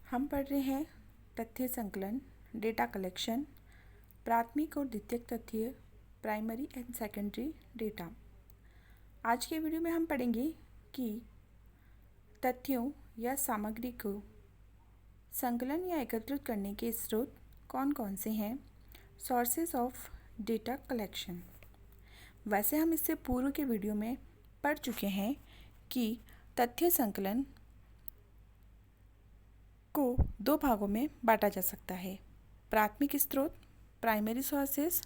हम पढ़ रहे हैं तथ्य संकलन, डेटा कलेक्शन, प्राथमिक और द्वितीयक तथ्य, प्राइमरी एंड सेकेंडरी डेटा। आज के वीडियो में हम पढ़ेंगे कि तथ्यों या सामग्री को संकलन या एकत्रित करने के स्रोत कौन कौन से हैं, सोर्सेज ऑफ डेटा कलेक्शन। वैसे हम इससे पूर्व के वीडियो में पढ़ चुके हैं कि तथ्य संकलन को दो भागों में बांटा जा सकता है, प्राथमिक स्रोत प्राइमरी सोर्सेज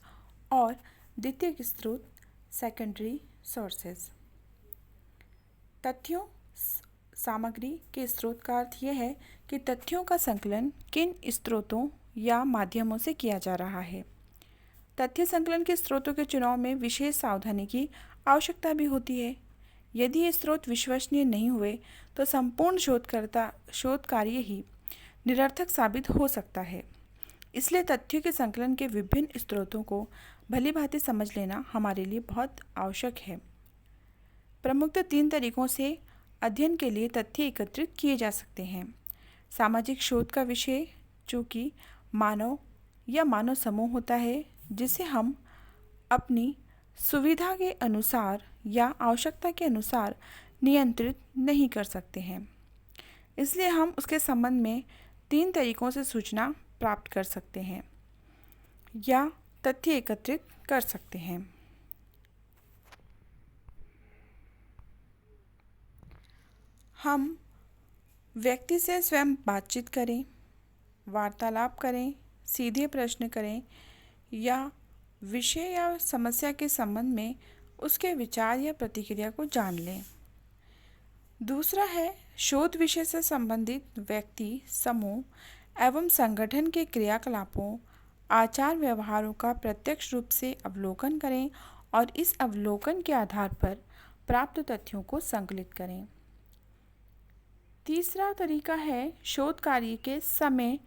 और द्वितीयक स्रोत सेकेंडरी सोर्सेज। तथ्यों सामग्री के स्रोत का अर्थ यह है कि तथ्यों का संकलन किन स्रोतों या माध्यमों से किया जा रहा है। तथ्य संकलन के स्रोतों के चुनाव में विशेष सावधानी की आवश्यकता भी होती है। यदि ये स्रोत विश्वसनीय नहीं हुए तो संपूर्ण शोध कार्य ही निरर्थक साबित हो सकता है। इसलिए तथ्यों के संकलन के विभिन्न स्रोतों को भलीभांति समझ लेना हमारे लिए बहुत आवश्यक है। प्रमुखतः 3 तरीकों से अध्ययन के लिए तथ्य एकत्रित किए जा सकते हैं। सामाजिक शोध का विषय जो कि मानव या मानव समूह होता है, जिसे हम अपनी सुविधा के अनुसार या आवश्यकता के अनुसार नियंत्रित नहीं कर सकते हैं। इसलिए हम उसके संबंध में 3 तरीकों से सूचना प्राप्त कर सकते हैं या तथ्य एकत्रित कर सकते हैं। हम व्यक्ति से स्वयं बातचीत करें, वार्तालाप करें, सीधे प्रश्न करें या विषय या समस्या के संबंध में उसके विचार या प्रतिक्रिया को जान लें। दूसरा है शोध विषय से संबंधित व्यक्ति, समूह एवं संगठन के क्रियाकलापों, आचार व्यवहारों का प्रत्यक्ष रूप से अवलोकन करें और इस अवलोकन के आधार पर प्राप्त तथ्यों को संकलित करें। तीसरा तरीका है शोध कार्य के समय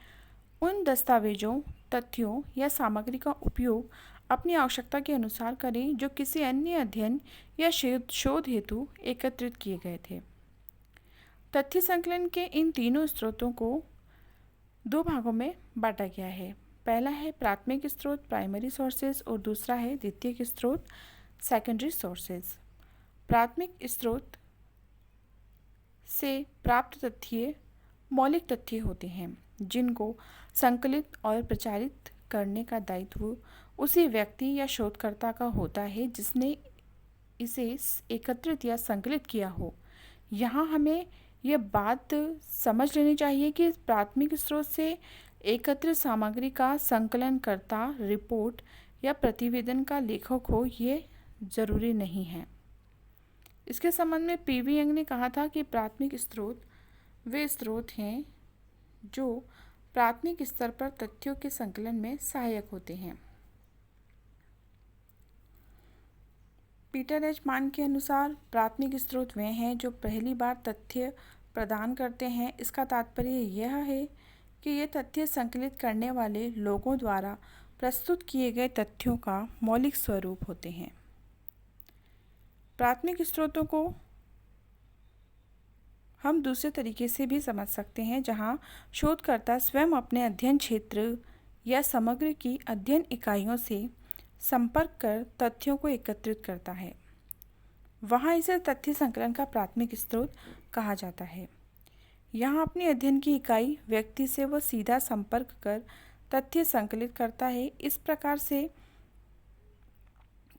उन दस्तावेजों, तथ्यों या सामग्री का उपयोग अपनी आवश्यकता के अनुसार करें जो किसी अन्य अध्ययन या शोध हेतु एकत्रित किए गए थे। तथ्य संकलन के इन तीनों स्रोतों को 2 भागों में बांटा गया है। पहला है प्राथमिक स्रोत प्राइमरी सोर्सेज और दूसरा है द्वितीयक स्रोत सेकेंडरी सोर्सेज। प्राथमिक स्रोत से प्राप्त तथ्य मौलिक तथ्य होते हैं जिनको संकलित और प्रचारित करने का दायित्व उसी व्यक्ति या शोधकर्ता का होता है जिसने इसे एकत्रित या संकलित किया हो। यहाँ हमें यह बात समझ लेनी चाहिए कि प्राथमिक स्रोत से एकत्रित सामग्री का संकलनकर्ता रिपोर्ट या प्रतिवेदन का लेखक हो, ये जरूरी नहीं है। इसके संबंध में पीवी यंग ने कहा था कि प्राथमिक स्रोत वे स्रोत हैं जो प्राथमिक स्तर पर तथ्यों के संकलन में सहायक होते हैं। पीटर एच मान के अनुसार प्राथमिक स्रोत वे हैं जो पहली बार तथ्य प्रदान करते हैं। इसका तात्पर्य यह है कि ये तथ्य संकलित करने वाले लोगों द्वारा प्रस्तुत किए गए तथ्यों का मौलिक स्वरूप होते हैं। प्राथमिक स्रोतों को हम दूसरे तरीके से भी समझ सकते हैं, जहां शोधकर्ता स्वयं अपने अध्ययन क्षेत्र या समग्र की अध्ययन इकाइयों से संपर्क कर तथ्यों को एकत्रित करता है। वहां इसे तथ्य संकलन का प्राथमिक स्रोत कहा जाता है। यहाँ अपनी अध्ययन की इकाई व्यक्ति से वह सीधा संपर्क कर तथ्य संकलित करता है। इस प्रकार से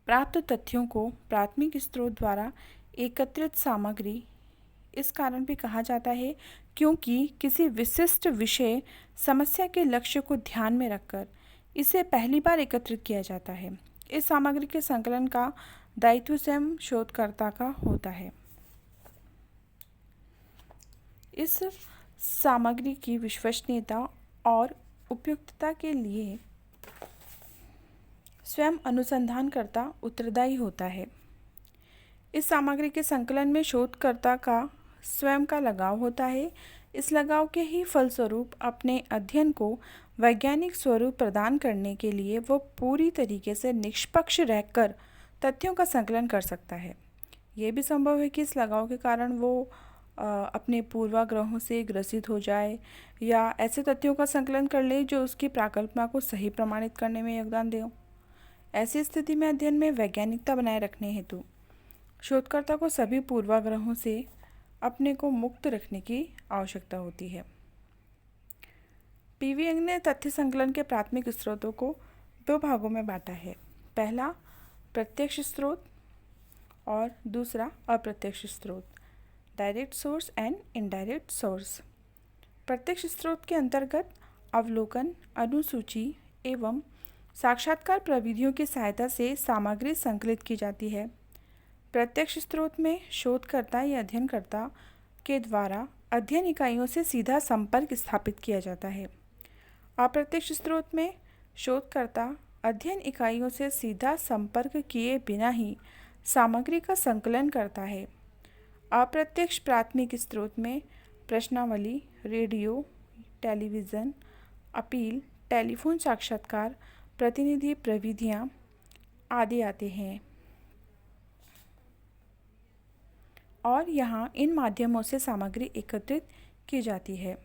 प्राप्त तथ्यों को प्राथमिक स्रोत द्वारा एकत्रित सामग्री इस कारण भी कहा जाता है क्योंकि किसी विशिष्ट विषय समस्या के लक्ष्य को ध्यान में रखकर इसे पहली बार एकत्रित किया जाता है। इस सामग्री के संकलन का दायित्व स्वयं शोधकर्ता का होता है। इस सामग्री की विश्वसनीयता और उपयुक्तता के लिए स्वयं अनुसंधानकर्ता उत्तरदायी होता है। इस सामग्री के संकलन में शोधकर्ता का स्वयं का लगाव होता है। इस लगाव के ही फलस्वरूप अपने अध्ययन को वैज्ञानिक स्वरूप प्रदान करने के लिए वो पूरी तरीके से निष्पक्ष रहकर तथ्यों का संकलन कर सकता है। ये भी संभव है कि इस लगाव के कारण वो अपने पूर्वाग्रहों से ग्रसित हो जाए या ऐसे तथ्यों का संकलन कर ले जो उसकी प्राकल्पना को सही प्रमाणित करने में योगदान दें। ऐसी स्थिति में अध्ययन में वैज्ञानिकता बनाए रखने हेतु शोधकर्ता को सभी पूर्वाग्रहों से अपने को मुक्त रखने की आवश्यकता होती है। पीवी यंग ने तथ्य संकलन के प्राथमिक स्रोतों को दो भागों में बांटा है। पहला प्रत्यक्ष स्रोत और दूसरा अप्रत्यक्ष स्रोत, direct source and indirect source. प्रत्यक्ष स्रोत के अंतर्गत अवलोकन, अनुसूची एवं साक्षात्कार प्रविधियों की सहायता से सामग्री संकलित की जाती है। प्रत्यक्ष स्रोत में शोधकर्ता या अध्ययनकर्ता के द्वारा अध्ययन इकाइयों से सीधा संपर्क स्थापित किया जाता है। अप्रत्यक्ष स्रोत में शोधकर्ता अध्ययन इकाइयों से सीधा संपर्क किए बिना ही सामग्री का संकलन करता है। अप्रत्यक्ष प्राथमिक स्रोत में प्रश्नावली, रेडियो, टेलीविज़न, अपील, टेलीफोन साक्षात्कार, प्रतिनिधि प्रविधियाँ आदि आते हैं और यहाँ इन माध्यमों से सामग्री एकत्रित की जाती है।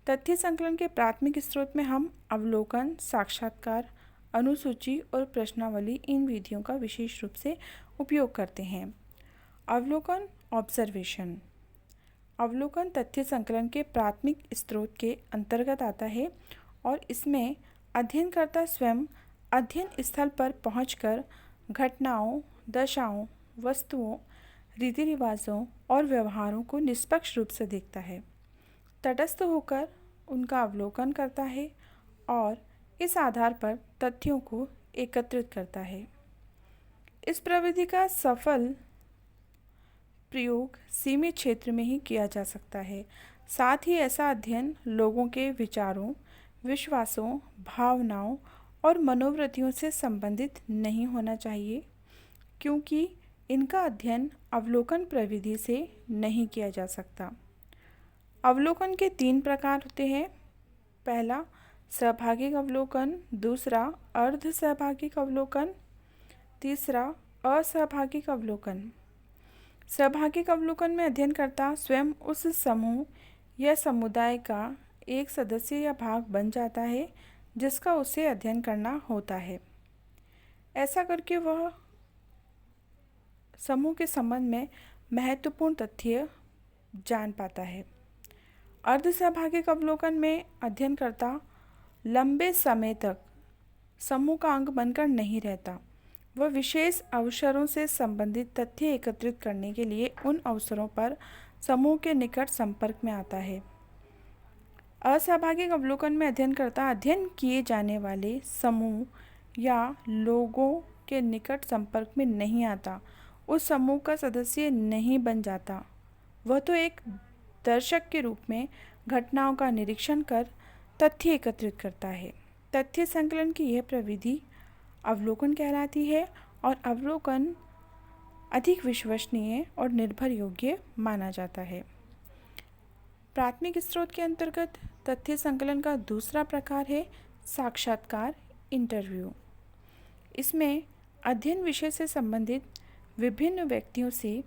तथ्य संकलन के प्राथमिक स्रोत में हम अवलोकन, साक्षात्कार, अनुसूची और प्रश्नावली इन विधियों का विशेष रूप से उपयोग करते हैं। अवलोकन, ऑब्जर्वेशन। अवलोकन तथ्य संकलन के प्राथमिक स्रोत के अंतर्गत आता है और इसमें अध्ययनकर्ता स्वयं अध्ययन स्थल पर पहुंचकर घटनाओं, दशाओं, वस्तुओं, रीति रिवाजों और व्यवहारों को निष्पक्ष रूप से देखता है, तटस्थ होकर उनका अवलोकन करता है और इस आधार पर तथ्यों को एकत्रित करता है। इस प्रविधि का सफल प्रयोग सीमित क्षेत्र में ही किया जा सकता है। साथ ही ऐसा अध्ययन लोगों के विचारों, विश्वासों, भावनाओं और मनोवृत्तियों से संबंधित नहीं होना चाहिए, क्योंकि इनका अध्ययन अवलोकन प्रविधि से नहीं किया जा सकता। अवलोकन के 3 प्रकार होते हैं। पहला सहभागिक अवलोकन, दूसरा अर्ध सहभागिक अवलोकन, तीसरा असहभागिक अवलोकन। सहभागिक अवलोकन में अध्ययनकर्ता स्वयं उस समूह या समुदाय का एक सदस्य या भाग बन जाता है जिसका उसे अध्ययन करना होता है। ऐसा करके वह समूह के संबंध में महत्वपूर्ण तथ्य जान पाता है। अर्ध सहभागिक अवलोकन में अध्ययनकर्ता लंबे समय तक समूह का अंग बनकर नहीं रहता। वह विशेष अवसरों से संबंधित तथ्य एकत्रित करने के लिए उन अवसरों पर समूह के निकट संपर्क में आता है। असहभागिक अवलोकन में अध्ययनकर्ता अध्ययन किए जाने वाले समूह या लोगों के निकट संपर्क में नहीं आता, उस समूह का सदस्य नहीं बन जाता। वह तो एक दर्शक के रूप में घटनाओं का निरीक्षण कर तथ्य एकत्रित करता है। तथ्य संकलन की यह प्रविधि अवलोकन कहलाती है और अवलोकन अधिक विश्वसनीय और निर्भर योग्य माना जाता है। प्राथमिक स्रोत के अंतर्गत तथ्य संकलन का दूसरा प्रकार है साक्षात्कार, इंटरव्यू। इसमें अध्ययन विषय से संबंधित विभिन्न व्यक्तियों से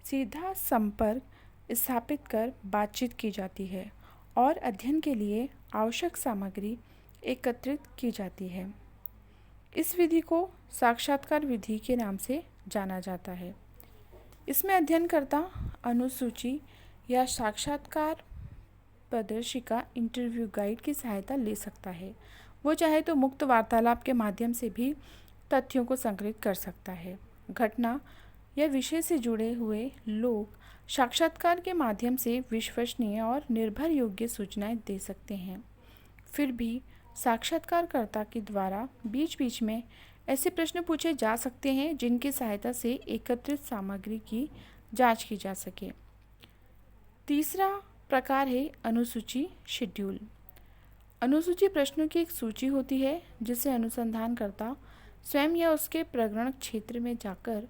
सीधा संपर्क स्थापित कर बातचीत की जाती है और अध्ययन के लिए आवश्यक सामग्री एकत्रित की जाती है। इस विधि को साक्षात्कार विधि के नाम से जाना जाता है। इसमें अध्ययनकर्ता अनुसूची या साक्षात्कार प्रदर्शिका, इंटरव्यू गाइड की सहायता ले सकता है। वो चाहे तो मुक्त वार्तालाप के माध्यम से भी तथ्यों को संकलित कर सकता है। घटना या विषय से जुड़े हुए लोग साक्षात्कार के माध्यम से विश्वसनीय और निर्भर योग्य सूचनाएं दे सकते हैं। फिर भी साक्षात्कारकर्ता के द्वारा बीच बीच में ऐसे प्रश्न पूछे जा सकते हैं जिनकी सहायता से एकत्रित सामग्री की जांच की जा सके। तीसरा प्रकार है अनुसूची, शेड्यूल। अनुसूची प्रश्नों की एक सूची होती है जिसे अनुसंधानकर्ता स्वयं या उसके प्रग्रहण क्षेत्र में जाकर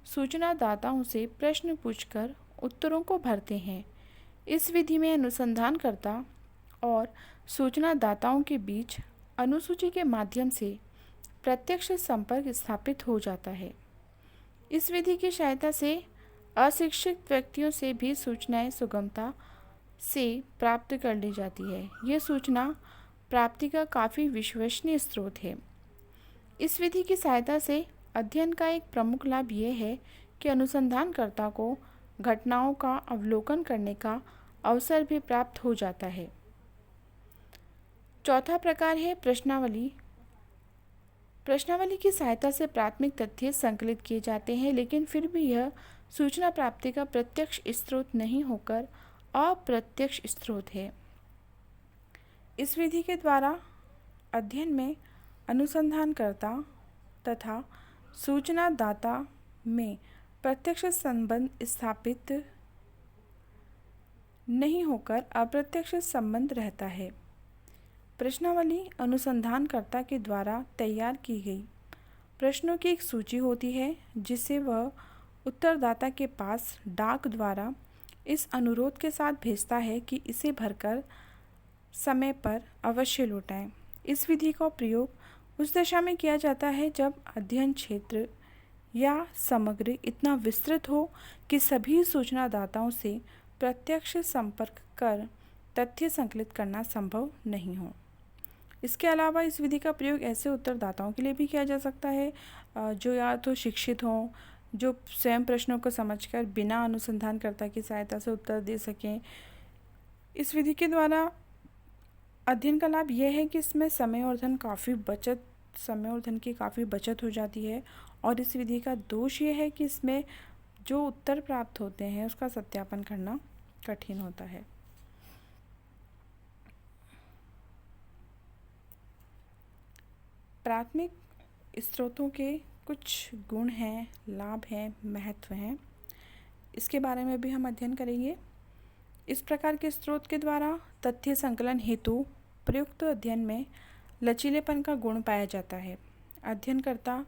सूचनादाताओं से प्रश्न पूछकर उत्तरों को भरते हैं। इस विधि में अनुसंधानकर्ता और सूचनादाताओं के बीच अनुसूची के माध्यम से प्रत्यक्ष संपर्क स्थापित हो जाता है। इस विधि की सहायता से अशिक्षित व्यक्तियों से भी सूचनाएं सुगमता से प्राप्त कर ली जाती है। यह सूचना प्राप्ति का काफ़ी विश्वसनीय स्रोत है। इस विधि की सहायता से अध्ययन का एक प्रमुख लाभ यह है कि अनुसंधानकर्ता को घटनाओं का अवलोकन करने का अवसर भी प्राप्त हो जाता है। चौथा प्रकार है प्रश्नावली। प्रश्नावली की सहायता से प्राथमिक तथ्य संकलित किए जाते हैं, लेकिन फिर भी यह सूचना प्राप्ति का प्रत्यक्ष स्रोत नहीं होकर अप्रत्यक्ष स्रोत है। इस विधि के द्वारा अध्ययन में अनुसंधानकर्ता तथा सूचनादाता में प्रत्यक्ष संबंध स्थापित नहीं होकर अप्रत्यक्ष संबंध रहता है। प्रश्नावली अनुसंधानकर्ता के द्वारा तैयार की गई प्रश्नों की एक सूची होती है, जिसे वह उत्तरदाता के पास डाक द्वारा इस अनुरोध के साथ भेजता है कि इसे भरकर समय पर अवश्य लौटाएं। इस विधि का प्रयोग उस दशा में किया जाता है जब अध्ययन क्षेत्र या सामग्री इतना विस्तृत हो कि सभी सूचनादाताओं से प्रत्यक्ष संपर्क कर तथ्य संकलित करना संभव नहीं हो। इसके अलावा इस विधि का प्रयोग ऐसे उत्तरदाताओं के लिए भी किया जा सकता है जो या तो शिक्षित हों, जो स्वयं प्रश्नों को समझकर बिना अनुसंधानकर्ता की सहायता से उत्तर दे सकें। इस विधि के द्वारा अध्ययन का लाभ यह है कि इसमें समय और धन की काफ़ी बचत हो जाती है, और इस विधि का दोष ये है कि इसमें जो उत्तर प्राप्त होते हैं उसका सत्यापन करना कठिन होता है। प्राथमिक स्रोतों के कुछ गुण हैं, लाभ हैं, महत्व हैं, इसके बारे में भी हम अध्ययन करेंगे। इस प्रकार के स्रोत के द्वारा तथ्य संकलन हेतु प्रयुक्त अध्ययन में लचीलेपन का गुण पाया जाता है। अध्ययनकर्ता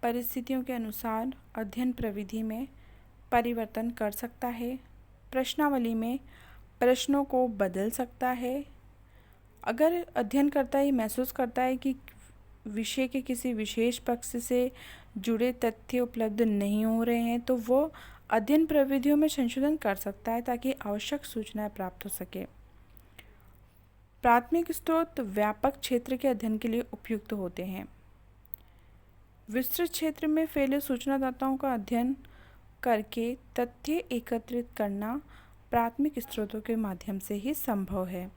परिस्थितियों के अनुसार अध्ययन प्रविधि में परिवर्तन कर सकता है, प्रश्नावली में प्रश्नों को बदल सकता है। अगर अध्ययनकर्ता ये महसूस करता है कि विषय के किसी विशेष पक्ष से जुड़े तथ्य उपलब्ध नहीं हो रहे हैं, तो वो अध्ययन प्रविधियों में संशोधन कर सकता है ताकि आवश्यक सूचनाएं प्राप्त हो सके। प्राथमिक स्रोत व्यापक क्षेत्र के अध्ययन के लिए उपयुक्त होते हैं। विस्तृत क्षेत्र में फैले सूचनादाताओं का अध्ययन करके तथ्य एकत्रित करना प्राथमिक स्रोतों के माध्यम से ही संभव है।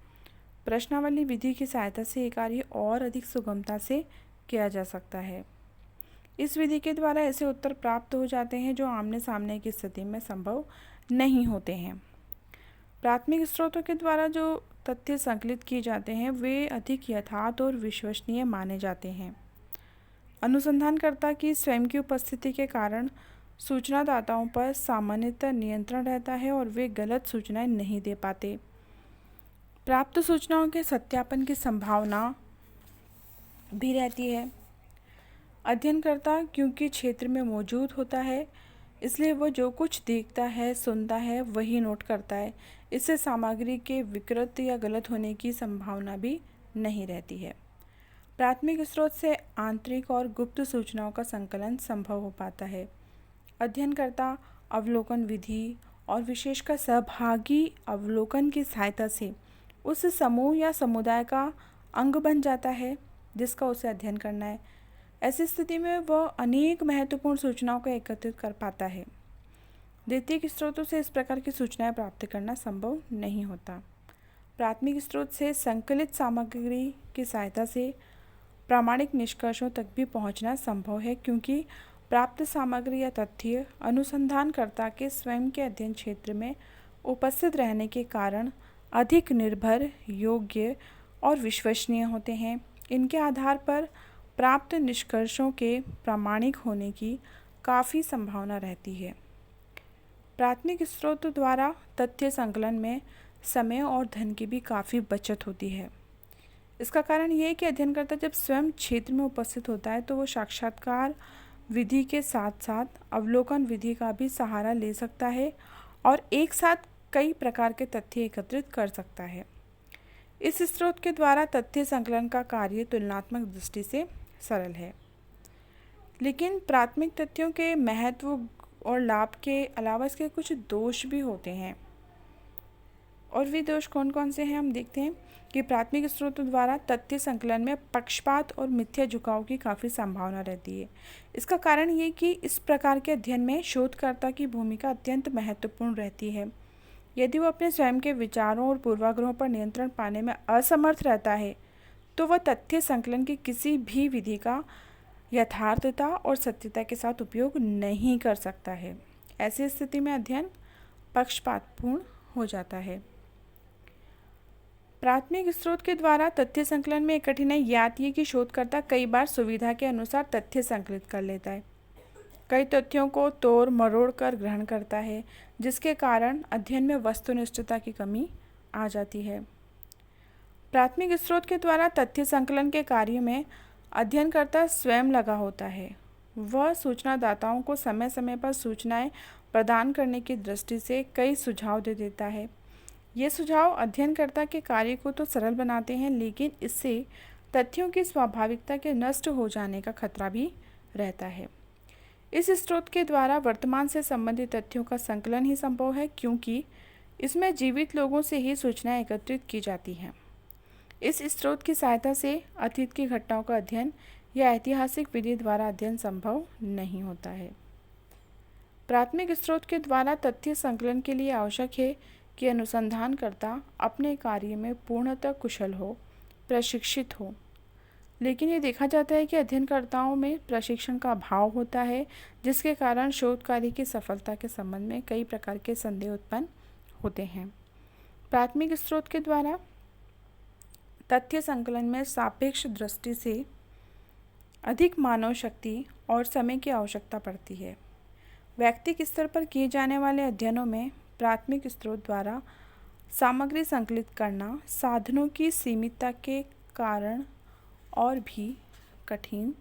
प्रश्नावली विधि की सहायता से ये कार्य और अधिक सुगमता से किया जा सकता है। इस विधि के द्वारा ऐसे उत्तर प्राप्त हो जाते हैं जो आमने सामने की स्थिति में संभव नहीं होते हैं। प्राथमिक स्रोतों के द्वारा जो तथ्य संकलित किए जाते हैं वे अधिक यथार्थ और विश्वसनीय माने जाते हैं। अनुसंधानकर्ता की स्वयं की उपस्थिति के कारण सूचनादाताओं पर सामान्यतः नियंत्रण रहता है और वे गलत सूचनाएं नहीं दे पाते। प्राप्त सूचनाओं के सत्यापन की संभावना भी रहती है। अध्ययनकर्ता क्योंकि क्षेत्र में मौजूद होता है, इसलिए वह जो कुछ देखता है, सुनता है, वही नोट करता है। इससे सामग्री के विकृत या गलत होने की संभावना भी नहीं रहती है। प्राथमिक स्रोत से आंतरिक और गुप्त सूचनाओं का संकलन संभव हो पाता है। अध्ययनकर्ता अवलोकन विधि और विशेषकर सहभागी अवलोकन की सहायता से उस समूह या समुदाय का अंग बन जाता है जिसका उसे अध्ययन करना है। ऐसी स्थिति में वह अनेक महत्वपूर्ण सूचनाओं को एकत्रित कर पाता है। द्वितीयक स्रोतों से इस प्रकार की सूचनाएं प्राप्त करना संभव नहीं होता। प्राथमिक स्रोत से संकलित सामग्री की सहायता से प्रामाणिक निष्कर्षों तक भी पहुंचना संभव है, क्योंकि प्राप्त सामग्री या तथ्य अनुसंधानकर्ता के स्वयं के अध्ययन क्षेत्र में उपस्थित रहने के कारण अधिक निर्भर, योग्य और विश्वसनीय होते हैं। इनके आधार पर प्राप्त निष्कर्षों के प्रामाणिक होने की काफ़ी संभावना रहती है। प्राथमिक स्रोत द्वारा तथ्य संकलन में समय और धन की भी काफ़ी बचत होती है। इसका कारण ये है कि अध्ययनकर्ता जब स्वयं क्षेत्र में उपस्थित होता है तो वो साक्षात्कार विधि के साथ साथ अवलोकन विधि का भी सहारा ले सकता है और एक साथ कई प्रकार के तथ्य एकत्रित कर सकता है। इस स्रोत के द्वारा तथ्य संकलन का कार्य तुलनात्मक दृष्टि से सरल है, लेकिन प्राथमिक तथ्यों के महत्व और लाभ के अलावा इसके कुछ दोष भी होते हैं। और वे दोष कौन कौन से हैं हम देखते हैं कि प्राथमिक स्रोतों द्वारा तथ्य संकलन में पक्षपात और मिथ्या झुकाव की काफ़ी संभावना रहती है। इसका कारण ये कि इस प्रकार के अध्ययन में शोधकर्ता की भूमिका अत्यंत महत्वपूर्ण रहती है। यदि वो अपने स्वयं के विचारों और पूर्वाग्रहों पर नियंत्रण पाने में असमर्थ रहता है तो वह तथ्य संकलन की किसी भी विधि का यथार्थता और सत्यता के साथ उपयोग नहीं कर सकता है। ऐसी स्थिति में अध्ययन पक्षपातपूर्ण हो जाता है। प्राथमिक स्रोत के द्वारा तथ्य संकलन में एक कठिनाई यह आती है कि शोधकर्ता कई बार सुविधा के अनुसार तथ्य संकलित कर लेता है। कई तथ्यों को तोड़ मरोड़ कर ग्रहण करता है, जिसके कारण अध्ययन में वस्तुनिष्ठता की कमी आ जाती है। प्राथमिक स्रोत के द्वारा तथ्य संकलन के कार्य में अध्ययनकर्ता स्वयं लगा होता है। वह सूचनादाताओं को समय समय पर सूचनाएं प्रदान करने की दृष्टि से कई सुझाव दे देता है। ये सुझाव अध्ययनकर्ता के कार्य को तो सरल बनाते हैं, लेकिन इससे तथ्यों की स्वाभाविकता के नष्ट हो जाने का खतरा भी रहता है। इस स्रोत के द्वारा वर्तमान से संबंधित तथ्यों का संकलन ही संभव है, क्योंकि इसमें जीवित लोगों से ही सूचनाएं एकत्रित की जाती हैं। इस स्रोत की सहायता से अतीत की घटनाओं का अध्ययन या ऐतिहासिक विधि द्वारा अध्ययन संभव नहीं होता है। प्राथमिक स्रोत के द्वारा तथ्य संकलन के लिए आवश्यक है कि अनुसंधानकर्ता अपने कार्य में पूर्णतः कुशल हो, प्रशिक्षित हो। लेकिन ये देखा जाता है कि अध्ययनकर्ताओं में प्रशिक्षण का अभाव होता है, जिसके कारण शोध कार्य की सफलता के संबंध में कई प्रकार के संदेह उत्पन्न होते हैं। प्राथमिक स्रोत के द्वारा तथ्य संकलन में सापेक्ष दृष्टि से अधिक मानव शक्ति और समय की आवश्यकता पड़ती है। व्यक्तिगत स्तर पर किए जाने वाले अध्ययनों में प्राथमिक स्रोत द्वारा सामग्री संकलित करना साधनों की सीमितता के कारण और भी कठिन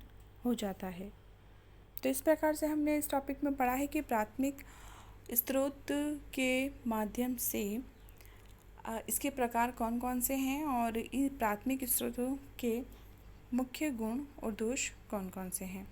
हो जाता है। तो इस प्रकार से हमने इस टॉपिक में पढ़ा है कि प्राथमिक स्रोत के माध्यम से इसके प्रकार कौन कौन से हैं और इन प्राथमिक स्रोतों के मुख्य गुण और दोष कौन कौन से हैं।